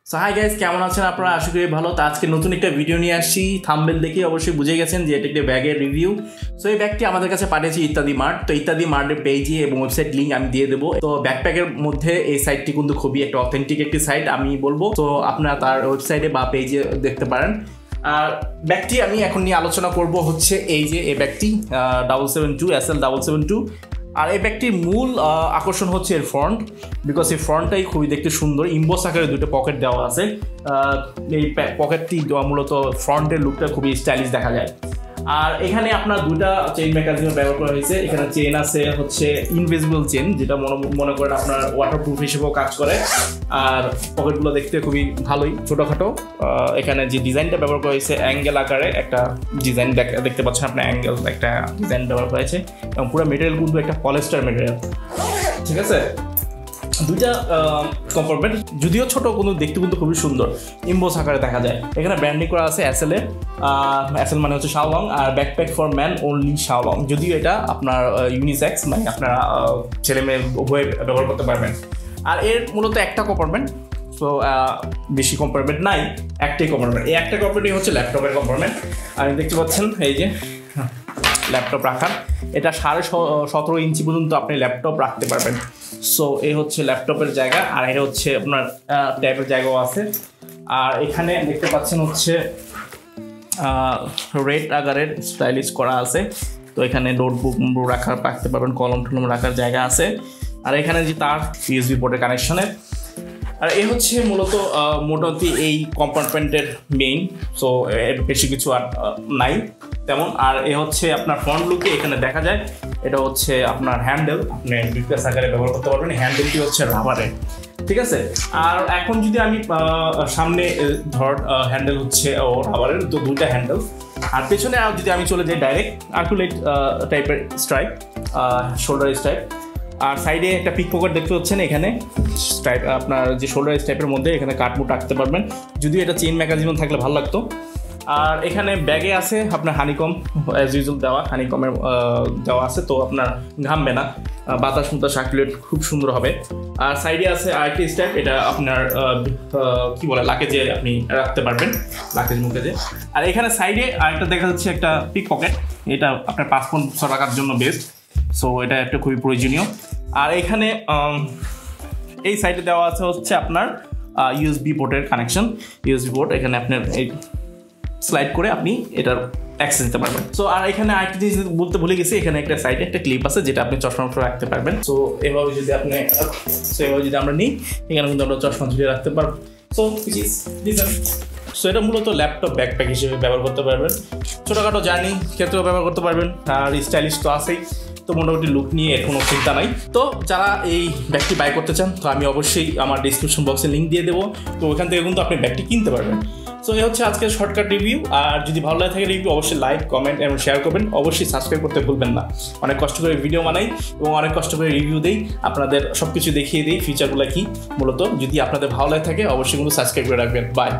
So hi guys, কেমন আছেন আপনারা? আশা করি ভালো। তো আজকে নতুন একটা ভিডিও নিয়ে আসছি। থাম্বনেল দেখে অবশ্যই বুঝে গেছেন যে এটা একটা ব্যাগের রিভিউ। সো এই ব্যাগটি আমাদের কাছে পাঠিয়েছে ইত্যাদি মার্ট। তো ইত্যাদি মার্টের পেজে এবং ওয়েবসাইট লিঙ্ক আমি দিয়ে দেবো। তো ব্যাকপ্যাকের মধ্যে এই সাইটটি কিন্তু খুবই একটা অথেন্টিক একটি সাইট আমি বলবো। তো আপনারা তার ওয়েবসাইটে বা পেজে দেখতে পারেন। আর ব্যাগটি আমি এখন নিয়ে আলোচনা করব হচ্ছে এই যে এই ব্যাগটি 772 SL772। আর এই ব্যাগটির মূল আকর্ষণ হচ্ছে এর ফ্রন্ট, বিকজ এই ফ্রন্টটাই খুবই দেখতে সুন্দর। ইম্বোস আকারে দুটো পকেট দেওয়া আছে। এই পকেটটি মূলত ফ্রন্টের লুকটা খুবই স্টাইলিশ দেখা যায়। আর এখানে আপনার দুইটা চেইন মেকানিজম ব্যবহার করা হয়েছে। এখানে চেইন আছে হচ্ছে ইনভিজিবল চেইন, যেটা মনে করেন আপনার ওয়াটারপ্রুফ হিসেবেও কাজ করে। আর পকেটগুলো দেখতে খুবই ভালোই, ছোটোখাটো। এখানে যে ডিজাইনটা ব্যবহার করা হয়েছে অ্যাঙ্গেল আকারে একটা ডিজাইন দেখতে পাচ্ছেন আপনার, অ্যাঙ্গেল একটা ডিজাইন ব্যবহার করা হয়েছে। এবং পুরো মেটেরিয়াল কিন্তু একটা পলিস্টার মেটেরিয়াল, ঠিক আছে। দুইটা কম্পার্টমেন্ট, যদিও ছোট কিন্তু দেখতে কিন্তু খুবই সুন্দর, ইম্বোস আকারে দেখা যায়। এখানে ব্র্যান্ডিং করা আছে এসএল মানে হচ্ছে শাও লং। আর backpack for man only Shao Long, যদিও এটা আপনার ইউনিসেক্স, মানে আপনারা ছেলে মেয়ে উভয় ব্যবহার করতে পারবেন। আর এর মূলত একটা কম্পার্টমেন্ট, সো বেশি কম্পার্টমেন্ট নাই, একটাই কম্পার্টমেন্ট। এই একটা কম্পার্টমেন্ট হচ্ছে ল্যাপটপের কম্পার্টমেন্ট। আপনি দেখতে পাচ্ছেন এই যে ল্যাপটপ রাখার, এটা 17.5 ইঞ্চি পর্যন্ত আপনি ল্যাপটপ রাখতে পারবেন। সো এই হচ্ছে ল্যাপটপের জায়গা। আর এটা হচ্ছে আপনার ট্যাবের জায়গাও আছে। আর এখানে দেখতে পাচ্ছেন হচ্ছে রেড আকারের স্টাইলিশ করা আছে। তো এখানে নোটবুক রাখতে পারবেন, কলম টলম রাখার জায়গা আছে। আর এখানে যে তার ইউএসবি পোর্টের কানেকশনের। আর এই হচ্ছে মূলত মোটামুটি এই কম্পার্টমেন্টের মেইন। সো এর বেশি কিছু আর নাই তেমন। আর এ হচ্ছে আপনার ফ্রন্ট লুকে এখানে দেখা যায় এটা হচ্ছে আপনার হ্যান্ডেল, আপনি বিকাশ আকারে ব্যবহার করতে পারবেন। হ্যান্ডেলটি হচ্ছে রাবারের, ঠিক আছে। আর এখন যদি আমি সামনে হ্যান্ডেল হচ্ছে ও রাবারের, তো দুইটা হ্যান্ডেল। আর পেছনে যদি আমি চলে যাই ডাইরেক্ট আর্কুলেট টাইপের স্ট্রাইপ, শোল্ডার স্ট্রাইপ। আর সাইডে একটা পিক পকেট দেখতে পাচ্ছেন, এখানে স্ট্রাইপ আপনার যে শোল্ডার স্ট্রাইপের মধ্যে এখানে কাটমুট রাখতে পারবেন, যদিও এটা চেইন মেকানিজম থাকলে ভালো লাগতো। আর এখানে ব্যাগে আছে আপনার হানিকম, অ্যাজ ইউজুয়াল দেওয়া, হানিকমের দেওয়া আছে, তো আপনার ঘামবে না, বাতাস মুতাস সার্কুলেট খুব সুন্দর হবে। আর সাইডে আছে আরেকটি স্ট্যাপ, এটা আপনার কি বলে লাকেজে আপনি রাখতে পারবেন, লাকেজ মুকেজে। আর এখানে সাইডে আরেকটা দেখা যাচ্ছে একটা পিক পকেট, এটা আপনার পাসপোর্ট রাখার জন্য বেস্ট। সো এটা একটা খুবই প্রয়োজনীয়। আর এখানে এই সাইডে দেওয়া আছে হচ্ছে আপনার ইউএসবি পোর্টের কানেকশন, ইউএসবি পোর্ট। এখানে আপনার এই স্লাইড করে আপনি এটার অ্যাক্সেস দিতে পারবেন। সো আর এখানে আরেকটা জিনিস বলতে ভুলে গেছি, এখানে একটা সাইডে একটা ক্লিপ আছে যেটা আপনি চশমা রাখতে পারবেন। সো এভাবে যদি আমরা নিই, এখানে কিন্তু আমরা চশমা ঝুলিয়ে রাখতে পারবো। সো সো এটা মূলত ল্যাপটপ ব্যাকপ্যাক হিসেবে ব্যবহার করতে পারবেন, ছোটোখাটো জার্নি ক্ষেত্রেও ব্যবহার করতে পারবেন। আর স্টাইলিশ তো আছেই, তো মোটামুটি লুক নিয়ে এর কোনো চিন্তা নাই। তো যারা এই ব্যাগটি বাই করতে চান, তো আমি অবশ্যই আমার ডিসক্রিপশন বক্সে লিঙ্ক দিয়ে দেবো, তো ওখান থেকে কিন্তু আপনি ব্যাগটি কিনতে পারবেন। সো এই হচ্ছে আজকের শর্টকাট রিভিউ। আর যদি ভালো লাগে থাকে রিভিউ অবশ্যই লাইক, কমেন্ট এবং শেয়ার করবেন। অবশ্যই সাবস্ক্রাইব করতে ভুলবেন না। অনেক কষ্ট করে ভিডিও বানাই এবং অনেক কষ্ট করে রিভিউ দিই, আপনাদের সব কিছু দেখিয়ে দিই ফিচারগুলো কী মূলত। যদি আপনাদের ভালো লাগে থাকে অবশ্যই কিন্তু সাবস্ক্রাইব করে রাখবেন। বাই।